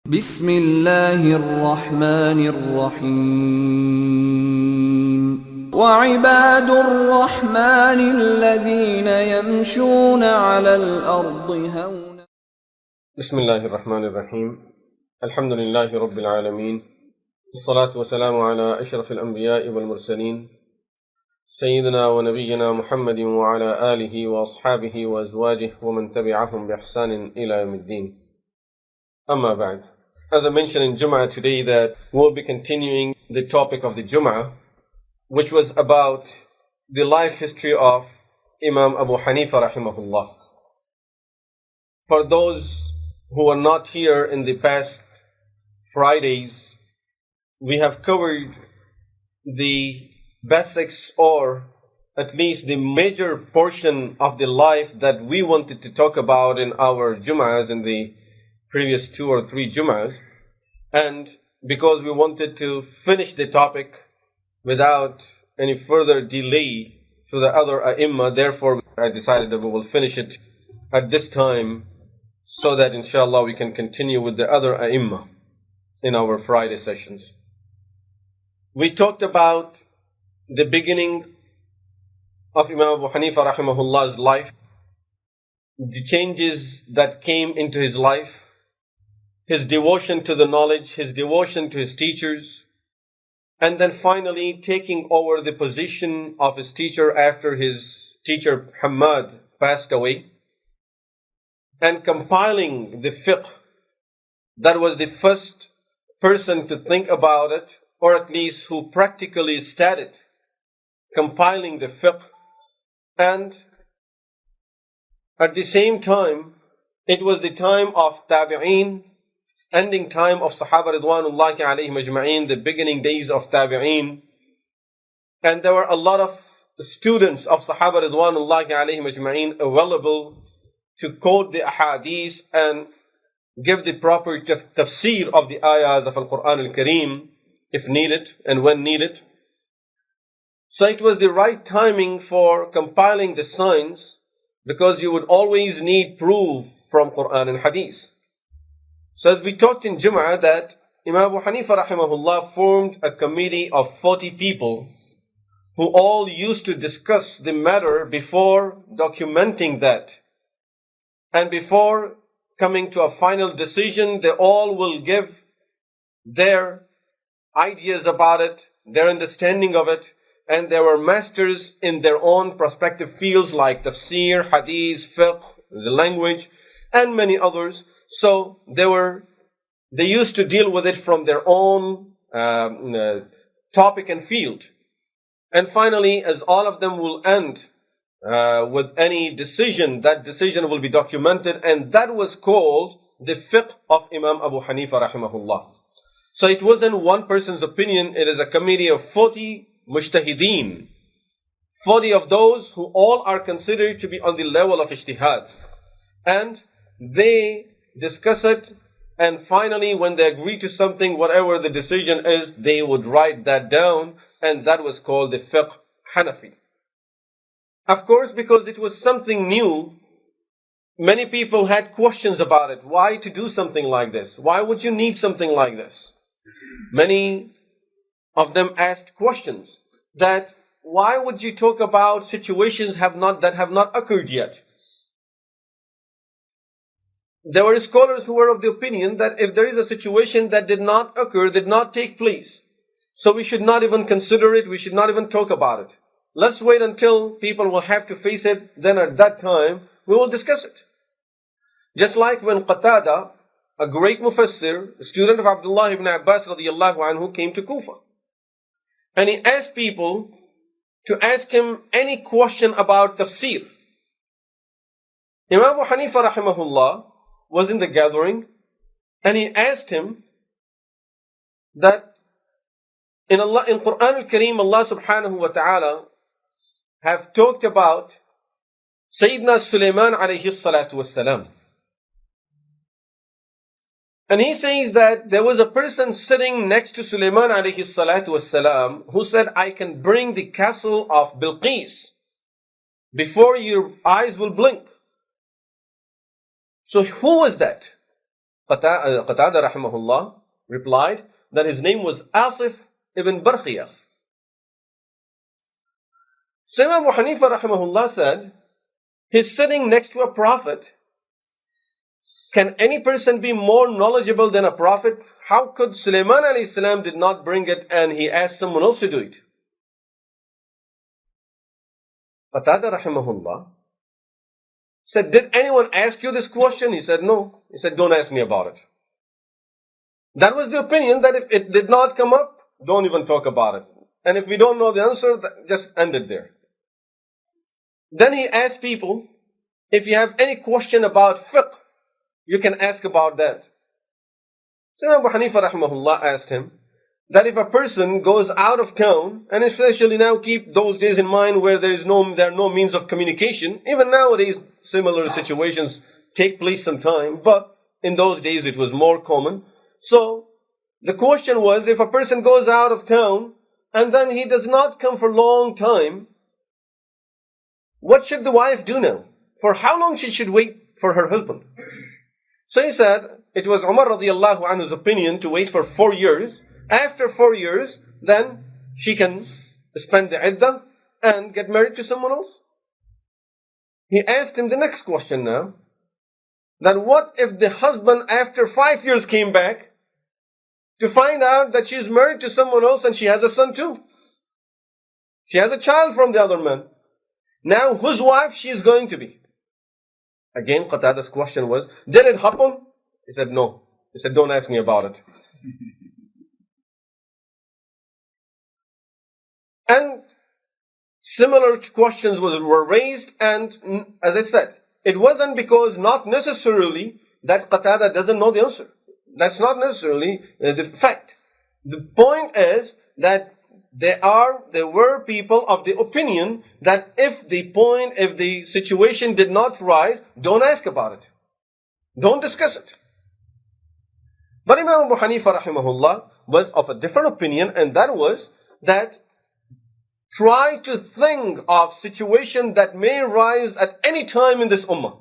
بسم الله الرحمن الرحيم وعباد الرحمن الذين يمشون على الأرض هونا بسم الله الرحمن الرحيم الحمد لله رب العالمين الصلاة والسلام على أشرف الأنبياء والمرسلين سيدنا ونبينا محمد وعلى آله وأصحابه وأزواجه ومن تبعهم بإحسان إلى يوم الدين. Amma ba'd. As I mentioned in Jum'ah today that we'll be continuing the topic of the Jum'ah, which was about the life history of Imam Abu Hanifa Rahimahullah. For those who are not here in the past Fridays, we have covered the basics, or at least the major portion of the life that we wanted to talk about in our Jum'ahs in the previous 2 or 3 Jum'ahs, and because we wanted to finish the topic without any further delay to the other A'imma, therefore I decided that we will finish it at this time so that inshallah we can continue with the other A'imma in our Friday sessions. We talked about the beginning of Imam Abu Hanifa Rahimahullah's life, the changes that came into his life, his devotion to the knowledge, his devotion to his teachers, and then finally taking over the position of his teacher after his teacher Hamad passed away, and compiling the fiqh. That was the first person to think about it, or at least who practically started compiling the fiqh. And at the same time, it was the time of tabi'een, ending time of Sahaba Ridwanullahi alayhim ajma'een, the beginning days of tabi'een. And there were a lot of students of Sahaba Ridwanullahi alayhim ajma'een available to quote the ahadith and give the proper tafsir of the ayahs of Al-Qur'an Al-Kareem if needed and when needed. So it was the right timing for compiling the signs, because you would always need proof from Qur'an and Hadith. So as we talked in Jum'ah that Imam Abu Hanifa Rahimahullah formed a committee of 40 people who all used to discuss the matter before documenting that. And before coming to a final decision, they all will give their ideas about it, their understanding of it, and they were masters in their own prospective fields like tafsir, hadith, fiqh, the language, and many others. So they used to deal with it from their own topic and field. And finally, as all of them will end with any decision, that decision will be documented, and that was called the fiqh of Imam Abu Hanifa Rahimahullah. So it wasn't one person's opinion, it is a committee of 40 mujtahideen, 40 of those who all are considered to be on the level of ijtihad. And they discuss it, and finally when they agree to something, whatever the decision is, they would write that down, and that was called the fiqh Hanafi. Of course, because it was something new, many people had questions about it. Why to do something like this? Why would you need something like this? Many of them asked questions that why would you talk about situations that have not occurred yet? There were scholars who were of the opinion that if there is a situation that did not occur, did not take place, so we should not even consider it, we should not even talk about it. Let's wait until people will have to face it, then at that time we will discuss it. Just like when Qatada, a great mufassir, a student of Abdullah ibn Abbas radiyallahu anhu, came to Kufa. And he asked people to ask him any question about tafsir. Imam Abu Hanifa rahimahullah was in the gathering, and he asked him that in Qur'an Al-Kareem, Allah subhanahu wa ta'ala have talked about Sayyidina Sulaiman alayhi salatu wassalam. And he says that there was a person sitting next to Sulaiman alayhi salatu wassalam who said, I can bring the castle of Bilqis before your eyes will blink. So who was that? Qatada Rahimahullah replied that his name was Asif ibn Barqiyah. So Imam Abu Hanifa Rahimahullah said, he's sitting next to a prophet. Can any person be more knowledgeable than a prophet? How could Sulaiman alayhi salam did not bring it and he asked someone else to do it? Qatada Rahimahullah said, did anyone ask you this question? He said, no. He said, don't ask me about it. That was the opinion, that if it did not come up, don't even talk about it. And if we don't know the answer, just end it there. Then he asked people, if you have any question about fiqh, you can ask about that. So Abu Hanifa Rahimahullah asked him that if a person goes out of town, and especially now keep those days in mind where there are no means of communication, even nowadays similar situations take place sometime, but in those days it was more common. So the question was, if a person goes out of town and then he does not come for a long time, what should the wife do now? For how long she should wait for her husband? So he said, it was Umar radiallahu anhu's opinion to wait for 4 years. After 4 years, then she can spend the iddah and get married to someone else. He asked him the next question now, that what if the husband after 5 years came back to find out that she's married to someone else and she has a son too? She has a child from the other man. Now whose wife she is going to be? Again, Qatada's question was, did it happen? He said, no. He said, don't ask me about it. And similar questions were raised, and as I said, it wasn't because not necessarily that Qatada doesn't know the answer. That's not necessarily the fact. The point is that there were people of the opinion that if the situation did not rise, don't ask about it. Don't discuss it. But Imam Abu Hanifa Rahimahullah was of a different opinion, and that was that try to think of situation that may rise at any time in this ummah.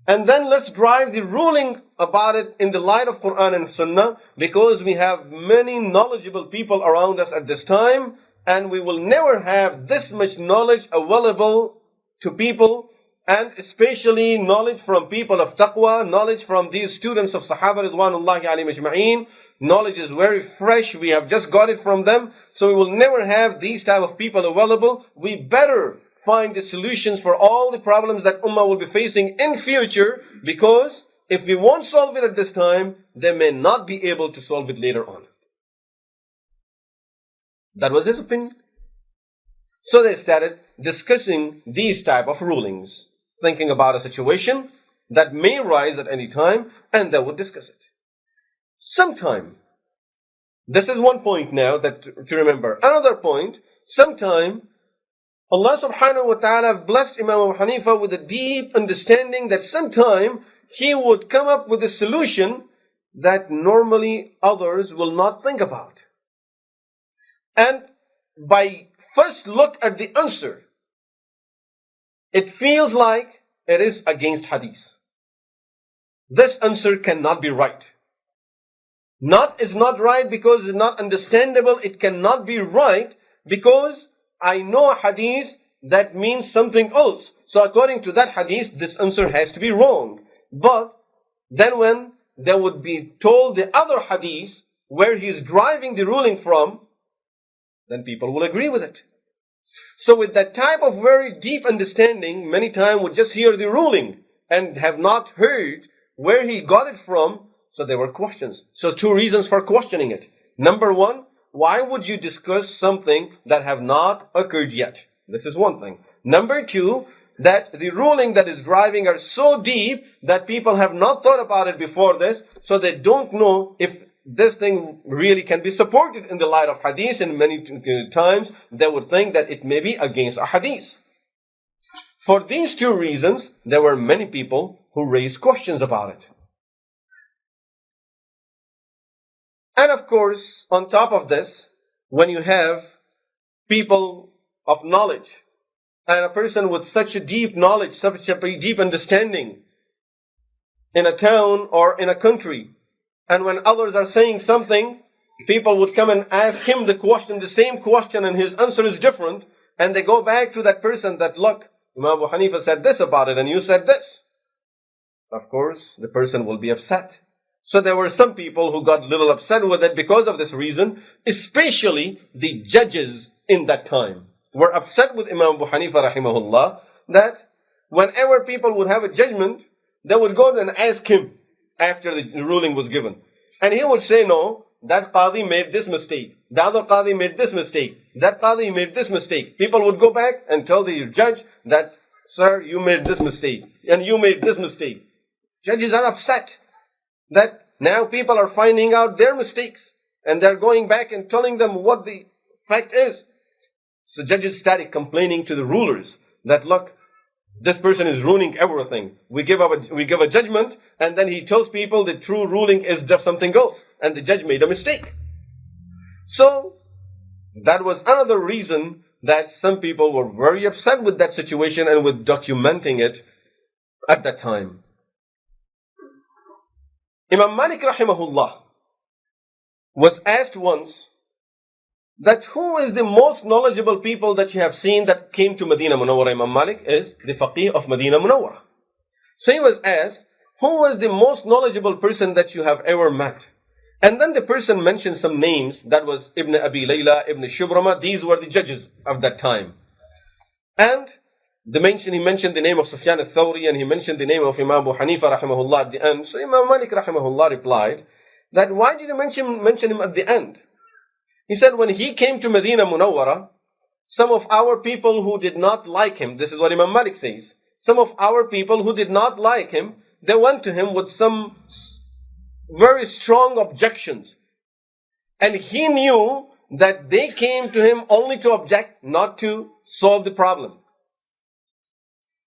And then let's drive the ruling about it in the light of Qur'an and Sunnah, because we have many knowledgeable people around us at this time, and we will never have this much knowledge available to people, and especially knowledge from people of taqwa, knowledge from these students of Sahaba Ridwanullahi alayhim ajma'een. Knowledge is very fresh, we have just got it from them, so we will never have these type of people available. We better find the solutions for all the problems that Ummah will be facing in future, because if we won't solve it at this time, they may not be able to solve it later on. That was his opinion. So they started discussing these type of rulings, thinking about a situation that may rise at any time, and they would discuss it. Sometime, this is one point now that to remember. Another point, sometime Allah subhanahu wa ta'ala blessed Imam Abu Hanifa with a deep understanding that sometime he would come up with a solution that normally others will not think about. And by first look at the answer, it feels like it is against hadith. This answer cannot be right. It's not right because it's not understandable. It cannot be right because I know a hadith that means something else. So according to that hadith, this answer has to be wrong. But then when they would be told the other hadith where he is driving the ruling from, then people will agree with it. So with that type of very deep understanding, many times would just hear the ruling and have not heard where he got it from. So there were questions. So 2 reasons for questioning it. Number 1, why would you discuss something that have not occurred yet? This is one thing. Number 2, that the ruling that is driving are so deep that people have not thought about it before this, so they don't know if this thing really can be supported in the light of hadith, and many times they would think that it may be against a hadith. For these 2 reasons, there were many people who raised questions about it. And of course, on top of this, when you have people of knowledge, and a person with such a deep knowledge, such a deep understanding, in a town or in a country, and when others are saying something, people would come and ask him the question, the same question, and his answer is different, and they go back to that person that, look, Imam Abu Hanifa said this about it and you said this. Of course, the person will be upset. So there were some people who got a little upset with it because of this reason, especially the judges in that time were upset with Imam Abu Hanifa rahimahullah, that whenever people would have a judgment, they would go and ask him after the ruling was given. And he would say, no, that Qadi made this mistake. The other Qadi made this mistake. That Qadi made this mistake. People would go back and tell the judge that, sir, you made this mistake. And you made this mistake. Judges are upset that now people are finding out their mistakes. And they're going back and telling them what the fact is. So judges started complaining to the rulers that, look, this person is ruining everything. We give a judgment, and then he tells people the true ruling is just something else, and the judge made a mistake. So that was another reason that some people were very upset with that situation and with documenting it at that time. Imam Malik rahimahullah was asked once that who is the most knowledgeable people that you have seen that came to Medina Munawwara. Imam Malik is the faqih of Medina Munawwara. So he was asked, who was the most knowledgeable person that you have ever met? And then the person mentioned some names. That was Ibn Abi Layla, Ibn Shubrama. These were the judges of that time. And he mentioned the name of Sufyan al-Thawri, and he mentioned the name of Imam Abu Hanifa rahimahullah at the end. So Imam Malik rahimahullah replied that, why did you mention him at the end? He said, when he came to Medina Munawwara, some of our people who did not like him, this is what Imam Malik says, some of our people who did not like him, they went to him with some very strong objections. And he knew that they came to him only to object, not to solve the problem.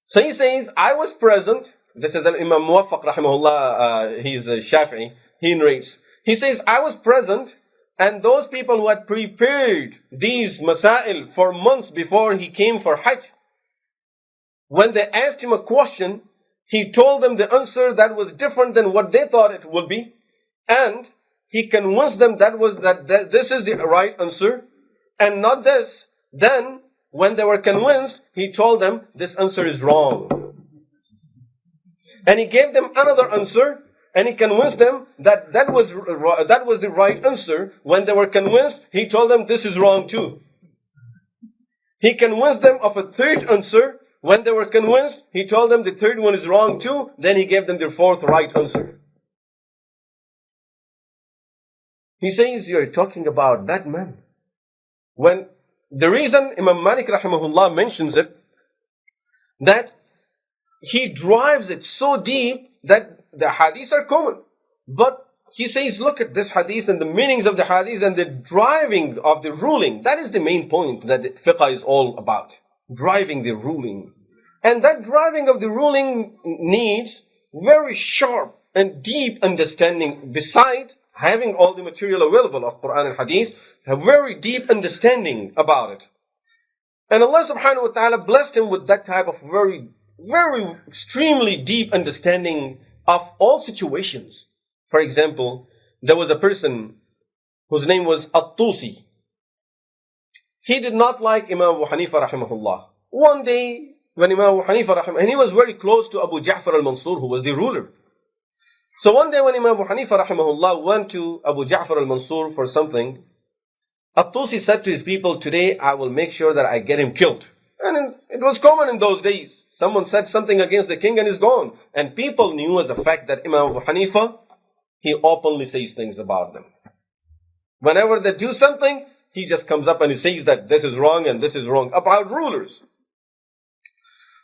So he says, I was present. This is Imam Muwaffaq rahimahullah, he's a Shafi'i, he narrates. He says, I was present, and those people who had prepared these masail for months before he came for Hajj, when they asked him a question, he told them the answer that was different than what they thought it would be, and he convinced them that this is the right answer and not this. Then when they were convinced, he told them this answer is wrong, and he gave them another answer, and he convinced them that was the right answer. When they were convinced, he told them this is wrong too. He convinced them of a third answer. When they were convinced, he told them the third one is wrong too. Then he gave them the fourth right answer. He says, you're talking about that man. When the reason Imam Malik rahimahullah mentions it, that he drives it so deep that the hadiths are common. But he says, look at this hadith and the meanings of the hadith and the driving of the ruling. That is the main point that the fiqh is all about. Driving the ruling. And that driving of the ruling needs very sharp and deep understanding. Besides having all the material available of Qur'an and hadith, a very deep understanding about it. And Allah subhanahu wa ta'ala blessed him with that type of very, very extremely deep understanding of all situations. For example, there was a person whose name was At-Tusi. He did not like Imam Abu Hanifa rahimahullah. One day, when Imam Abu Hanifa rahimahullah, and he was very close to Abu Ja'far al-Mansur, who was the ruler. So one day when Imam Abu Hanifa rahimahullah went to Abu Ja'far al-Mansur for something, At-Tusi said to his people, today I will make sure that I get him killed. And it was common in those days. Someone said something against the king and is gone. And people knew as a fact that Imam Abu Hanifa, he openly says things about them. Whenever they do something, he just comes up and he says that this is wrong and this is wrong about rulers.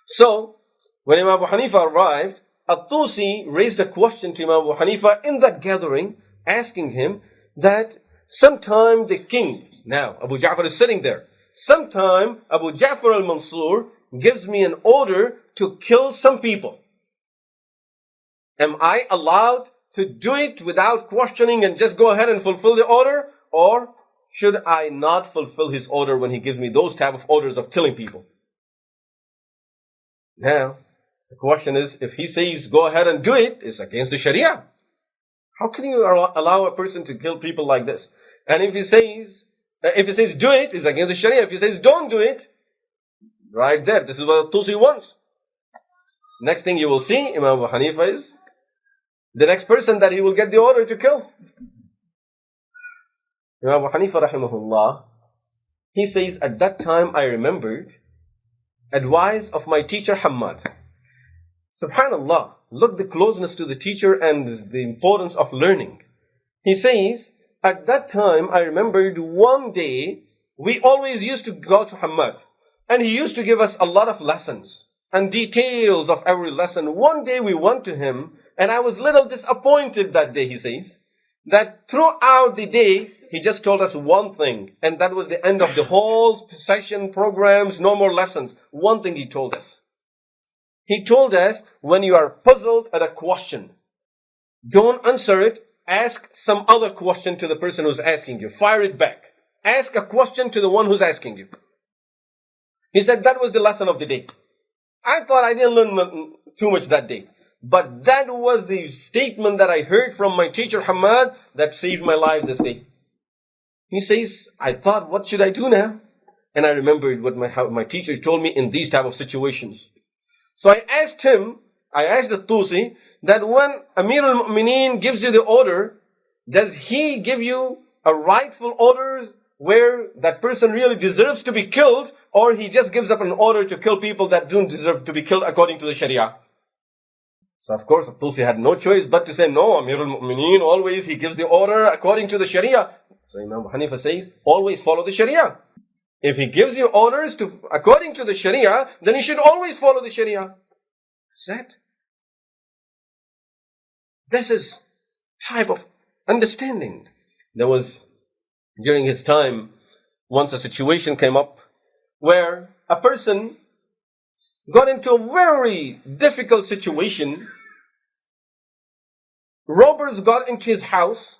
So, when Imam Abu Hanifa arrived, At-Tusi raised a question to Imam Abu Hanifa in that gathering, asking him that sometime the king, now Abu Ja'far is sitting there, sometime Abu Ja'far al-Mansur gives me an order to kill some people. Am I allowed to do it without questioning and just go ahead and fulfill the order? Or should I not fulfill his order when he gives me those type of orders of killing people? Now, The question is, if he says, go ahead and do it, it's against the Sharia. How can you allow a person to kill people like this? And if he says do it, it's against the Sharia. If he says don't do it, right there, this is what Tusi wants. Next thing you will see, Imam Abu Hanifa is the next person that he will get the order to kill. Imam Abu Hanifa Rahimahullah, he says, at that time I remembered advice of my teacher Hamad. Subhanallah, look the closeness to the teacher and the importance of learning. He says, at that time I remembered one day we always used to go to Hamad, and he used to give us a lot of lessons and details of every lesson. One day we went to him, and I was a little disappointed that day, he says, that throughout the day, he just told us one thing, and that was the end of the whole session, programs, no more lessons. One thing he told us. He told us, when you are puzzled at a question, don't answer it, ask some other question to the person who's asking you. Fire it back. Ask a question to the one who's asking you. He said that was the lesson of the day. I thought I didn't learn too much that day. But that was the statement that I heard from my teacher Hamad that saved my life this day. He says, I thought, what should I do now? And I remembered what my teacher told me in these type of situations. So I asked the Tusi, that when Amir al-Mu'mineen gives you the order, does he give you a rightful order where that person really deserves to be killed, or he just gives up an order to kill people that don't deserve to be killed according to the Sharia? So of course, Tusi had no choice but to say, no, Amir al-Mu'mineen, always he gives the order according to the Sharia. So Imam Hanifa says, always follow the Sharia. If he gives you orders according to the Sharia, then you should always follow the Sharia. That's it. This is type of understanding. There was, during his time, once a situation came up where a person got into a very difficult situation. Robbers got into his house.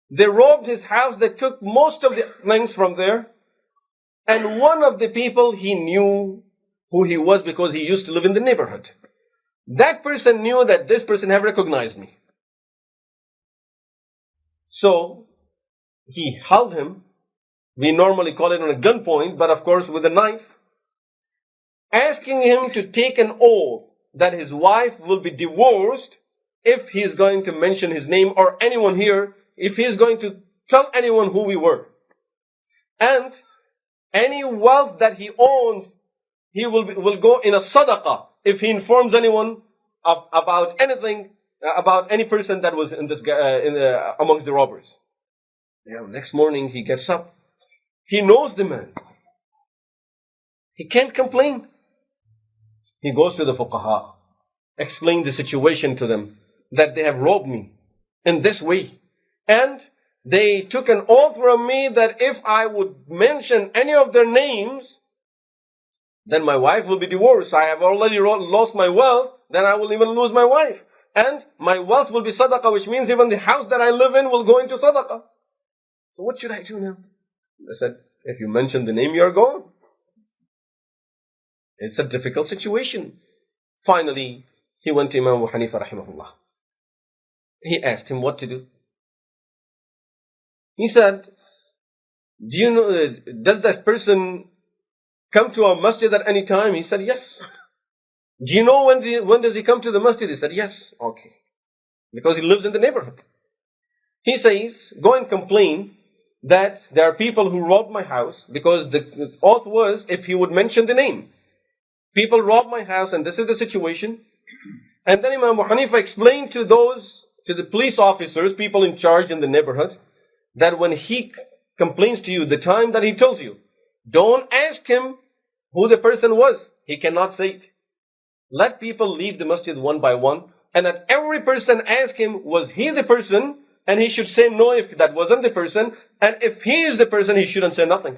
They robbed his house. They took most of the things from there. And one of the people, he knew who he was because he used to live in the neighborhood. That person knew that this person had recognized me. So he held him. We normally call it on a gunpoint, but of course with a knife, asking him to take an oath that his wife will be divorced if he is going to mention his name, or anyone here, if he is going to tell anyone who we were. And any wealth that he owns, he will go in a sadaqah if he informs anyone about anything, about any person that was in this amongst the robbers. Next morning he gets up. He knows the man. He can't complain. He goes to the fuqaha, explains the situation to them, that they have robbed me in this way. And they took an oath from me that if I would mention any of their names, then my wife will be divorced. I have already lost my wealth, then I will even lose my wife. And my wealth will be sadaqah, which means even the house that I live in will go into sadaqah. So what should I do now? They said, if you mention the name, you are gone. It's a difficult situation. Finally, he went to Imam Abu Hanifa Rahimahullah. He asked him what to do. He said, do you know, does this person come to a masjid at any time? He said, yes. Do you know when does he come to the masjid? He said, yes. Okay. Because he lives in the neighborhood. He says, go and complain that there are people who robbed my house, because the oath was if he would mention the name. People robbed my house and this is the situation. And then Imam Abu Hanifa explained to the police officers, people in charge in the neighborhood, that when he complains to you, the time that he tells you, don't ask him who the person was. He cannot say it. Let people leave the masjid one by one, and that every person ask him, was he the person? And he should say no if that wasn't the person. And if he is the person, he shouldn't say nothing.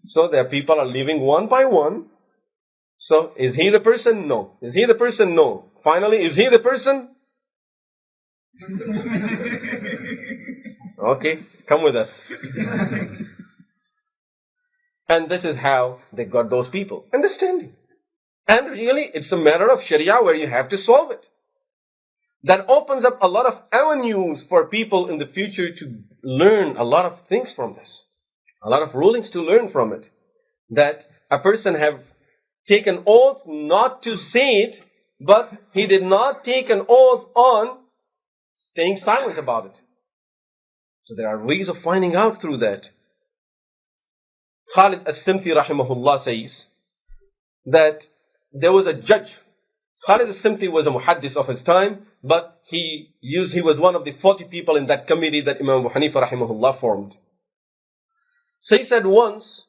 So their people are leaving one by one. So is he the person? No. Is he the person? No. Finally, is he the person? Okay, come with us. And this is how they got those people. Understanding. And really, it's a matter of Sharia where you have to solve it. That opens up a lot of avenues for people in the future to learn a lot of things from this. A lot of rulings to learn from it. That a person have taken oath not to say it, but he did not take an oath on staying silent about it. So there are ways of finding out through that. Khalid as-Simti Rahimahullah says that there was a judge. Khalid as-Simti was a muhaddis of his time, but he was one of the 40 people in that committee that Imam Abu Hanifa Rahimahullah formed. So he said once,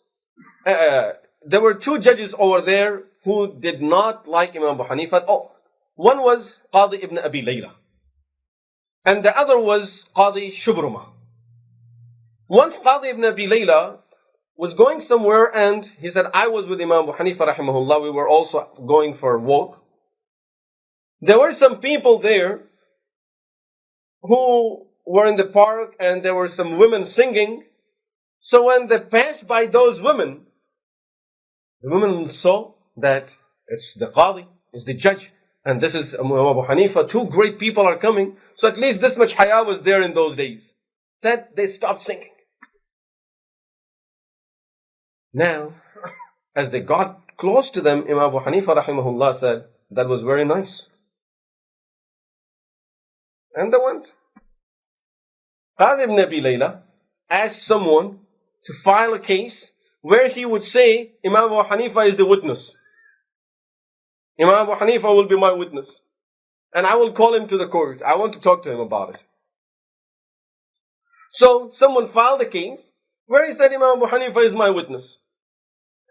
there were two judges over there who did not like Imam Abu Hanifa at all. One was Qadi ibn Abi Layla, and the other was Qadi Shubruma. Once Qadi ibn Abi Layla was going somewhere and he said, I was with Imam Abu Hanifa Rahimahullah, we were also going for a walk. There were some people there who were in the park and there were some women singing. So when they passed by those women, the women saw that it's the Qadi, it's the judge, and this is Abu Hanifa, two great people are coming. So at least this much haya was there in those days, that they stopped singing. Now, as they got close to them, Imam Abu Hanifa Rahimahullah said, that was very nice. And they went. Qadi ibn Abi Layla asked someone to file a case where he would say, Imam Abu Hanifa is the witness. Imam Abu Hanifa will be my witness. And I will call him to the court. I want to talk to him about it. So someone filed a case where he said, Imam Abu Hanifa is my witness.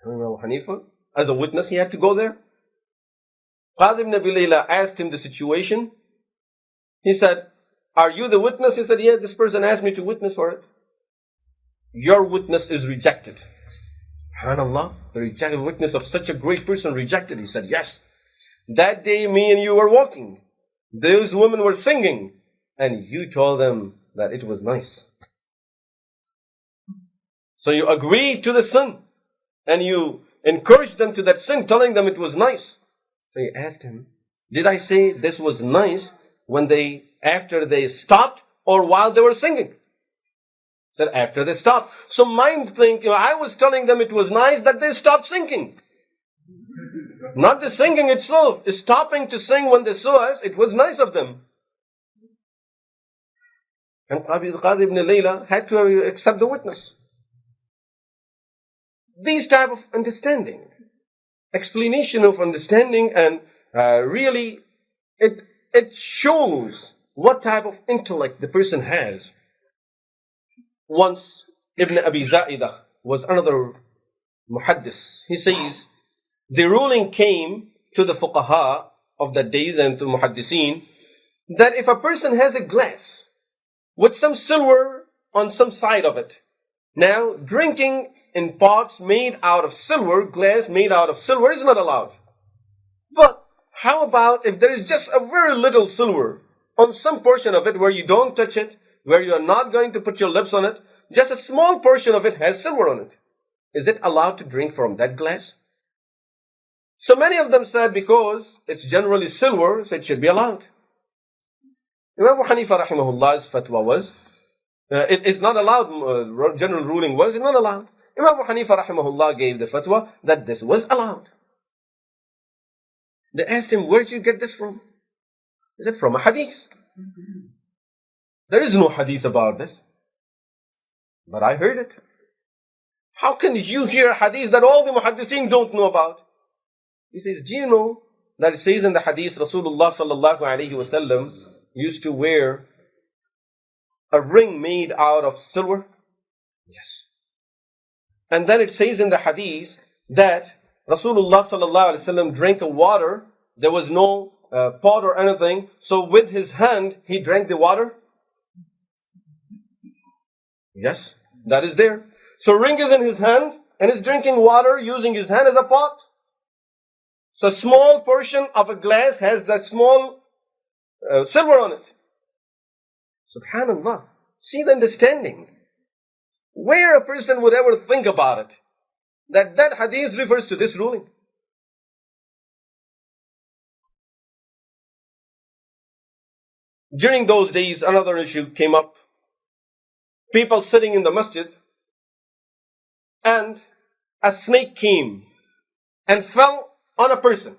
Imam Abu Hanifa, as a witness, he had to go there. Qadi ibn Abi Layla asked him the situation. He said, are you the witness? He said, yeah, this person asked me to witness for it. Your witness is rejected. SubhanAllah, the witness of such a great person rejected. He said, yes. That day me and you were walking. Those women were singing. And you told them that it was nice. So you agreed to the sin. And you encouraged them to that sin, telling them it was nice. So he asked him, did I say this was nice after they stopped or while they were singing? He said, after they stopped. So mind think, I was telling them it was nice that they stopped singing. Not the singing itself. Stopping to sing when they saw us, it was nice of them. And Qadi ibn Layla had to accept the witness. These type of understanding, explanation of understanding, and really it shows what type of intellect the person has. Once Ibn Abi Za'idah was another muhaddis. He says, the ruling came to the fuqaha of the days and to muhaddiseen that if a person has a glass with some silver on some side of it, now drinking in pots made out of silver, glass made out of silver is not allowed. But how about if there is just a very little silver on some portion of it where you don't touch it, where you are not going to put your lips on it, just a small portion of it has silver on it. Is it allowed to drink from that glass? So many of them said because it's generally silver, so it should be allowed. Imam Abu Hanifa Rahimahullah's fatwa was, it is not allowed, general ruling was, it's not allowed. Imam Abu Hanifa Rahimahullah gave the fatwa that this was allowed. They asked him, where did you get this from? He said, from a hadith. There is no hadith about this. But I heard it. How can you hear a hadith that all the muhaddiseen don't know about? He says, do you know that it says in the hadith Rasulullah sallallahu alayhi wasallam used to wear a ring made out of silver? Yes. And then it says in the hadith that Rasulullah sallallahu alayhi wasallam drank a water. There was no pot or anything. So with his hand, he drank the water. Yes, that is there. So ring is in his hand and he's drinking water using his hand as a pot. So a small portion of a glass has that small silver on it. Subhanallah. See the understanding. Where a person would ever think about it. that that hadith refers to this ruling. During those days, another issue came up. People sitting in the masjid, and a snake came and fell on a person.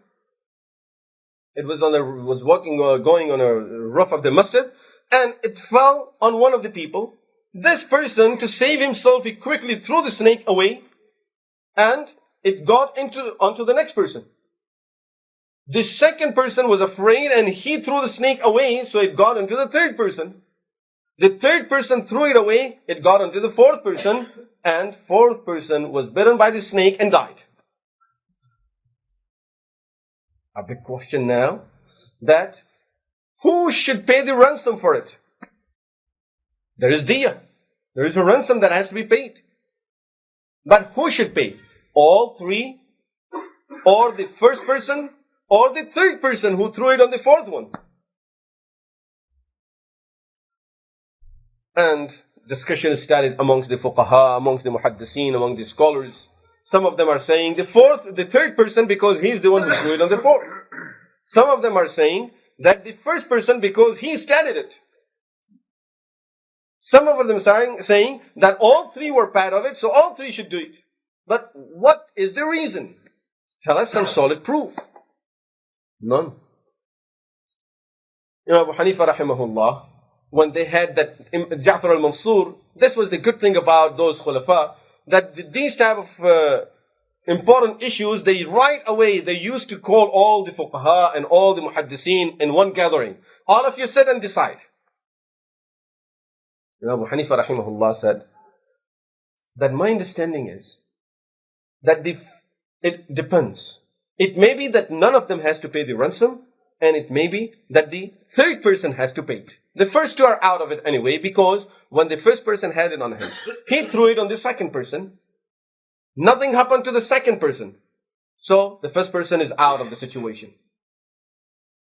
It was going on a roof of the masjid, and it fell on one of the people. This person, to save himself, he quickly threw the snake away, and it got onto the next person. The second person was afraid, and he threw the snake away, so it got into the third person. The third person threw it away, it got onto the fourth person, and fourth person was bitten by the snake and died. A big question now, that who should pay the ransom for it? There is diya. There is a ransom that has to be paid. But who should pay? All three? Or the first person? Or the third person who threw it on the fourth one? And discussion started amongst the fuqaha, amongst the muhaddiseen, among the scholars. Some of them are saying the third person because he's the one who threw it on the fourth. Some of them are saying that the first person because he started it. Some of them are saying that all three were part of it, so all three should do it. But what is the reason? Tell us some solid proof. None. Imam Abu Hanifa Rahimahullah, when they had that Ja'far al-Mansur, this was the good thing about those khulafa, that these type of important issues, they right away, they used to call all the fuqaha and all the muhaddiseen in one gathering. All of you sit and decide. Abu Hanifa Rahimahullah said that my understanding is that it depends. It may be that none of them has to pay the ransom, and it may be that the third person has to pay it. The first two are out of it anyway, because when the first person had it on him, he threw it on the second person. Nothing happened to the second person. So the first person is out of the situation.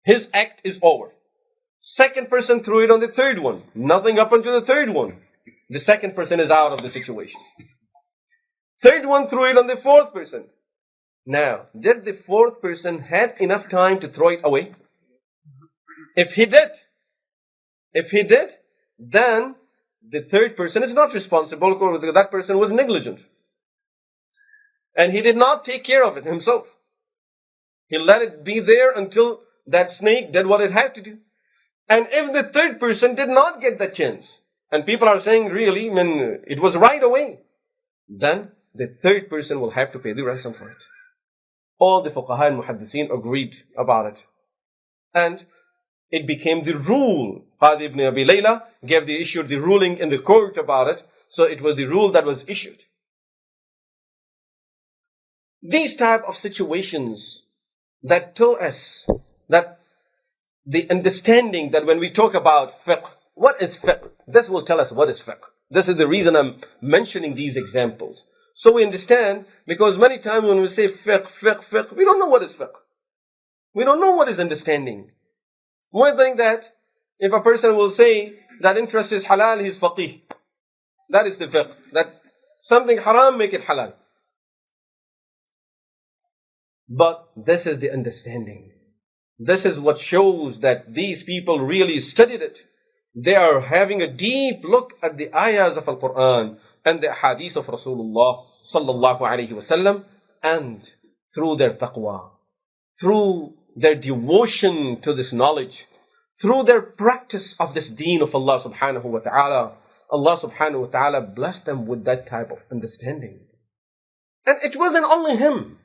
His act is over. Second person threw it on the third one. Nothing happened to the third one. The second person is out of the situation. Third one threw it on the fourth person. Now, did the fourth person had enough time to throw it away? If he did, then the third person is not responsible because that person was negligent. And he did not take care of it himself. He let it be there until that snake did what it had to do. And if the third person did not get that chance, and people are saying really, it was right away, then the third person will have to pay the ransom for it. All the fuqaha and muhaddiseen agreed about it. And it became the rule. Qadi ibn Abi Layla issued the ruling in the court about it. So it was the rule that was issued. These type of situations that tell us that the understanding that when we talk about fiqh, what is fiqh? This will tell us what is fiqh. This is the reason I'm mentioning these examples. So we understand, because many times when we say fiqh, we don't know what is fiqh. We don't know what is understanding. We think that if a person will say that interest is halal, he's faqih. That is the fiqh. That something haram, make it halal. But this is the understanding. This is what shows that these people really studied it. They are having a deep look at the ayahs of Al-Qur'an and the hadith of Rasulullah sallallahu alayhi wasallam, and through their taqwa, through their devotion to this knowledge, through their practice of this deen of Allah subhanahu wa ta'ala, Allah subhanahu wa ta'ala blessed them with that type of understanding. And it wasn't only him.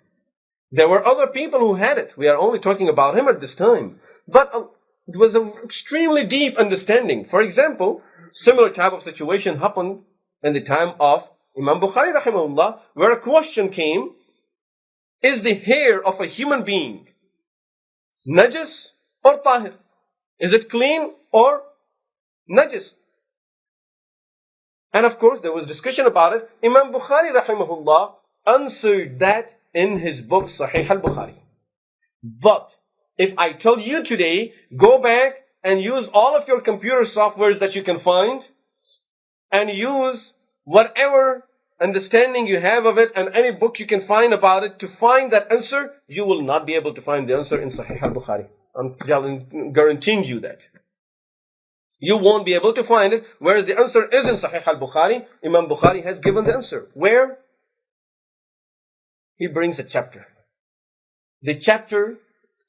There were other people who had it. We are only talking about him at this time. But it was an extremely deep understanding. For example, similar type of situation happened in the time of Imam Bukhari Rahimahullah, where a question came, is the hair of a human being najis or tahir? Is it clean or najis? And of course, there was discussion about it. Imam Bukhari Rahimahullah answered that in his book Sahih al-Bukhari. But if I tell you today, go back and use all of your computer softwares that you can find, and use whatever understanding you have of it and any book you can find about it to find that answer, you will not be able to find the answer in Sahih al-Bukhari. I'm guaranteeing you that. You won't be able to find it, whereas the answer is in Sahih al-Bukhari. Imam Bukhari has given the answer. Where? He brings a chapter. The chapter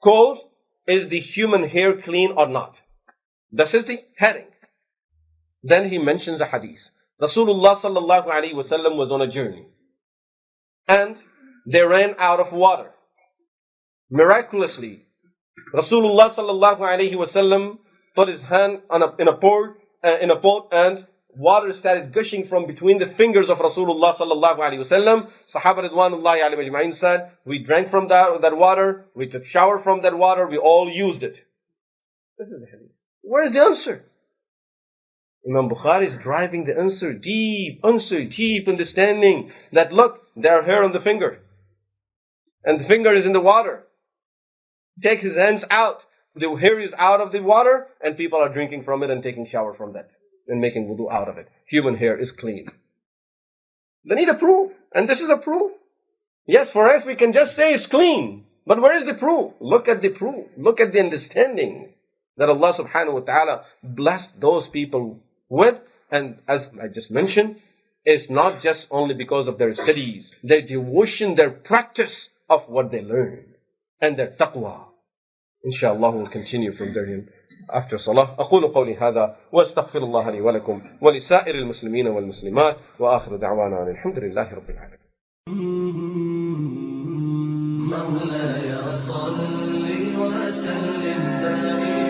called, is the human hair clean or not? This is the heading. Then he mentions a hadith. Rasulullah sallallahu alaihi wasallam was on a journey and they ran out of water. Miraculously, Rasulullah sallallahu alaihi wasallam put his hand in a pot and water started gushing from between the fingers of Rasulullah sallallahu alaihi wasallam. Sahaba ridwanullahi alayhim ajma'in said, we drank from that water, we took shower from that water, we all used it. This is the hadith. Where is the answer? Imam Bukhari is driving the answer deep understanding that look, there are hair on the finger and the finger is in the water. He takes his hands out, the hair is out of the water and people are drinking from it and taking shower from that and making wudu out of it. Human hair is clean. They need a proof, and this is a proof. Yes, for us we can just say it's clean, but where is the proof? Look at the proof. Look at the understanding that Allah subhanahu wa ta'ala blessed those people with. And as I just mentioned, it's not just only because of their studies, their devotion, their practice of what they learn, and their taqwa. Inshallah, we'll continue from there after salah. أقول قولي هذا وأستغفر الله لي ولكم ولسائر المسلمين والمسلمات وآخر دعوانا أن الحمد لله رب العالمين. مولاي صل وسلم دائما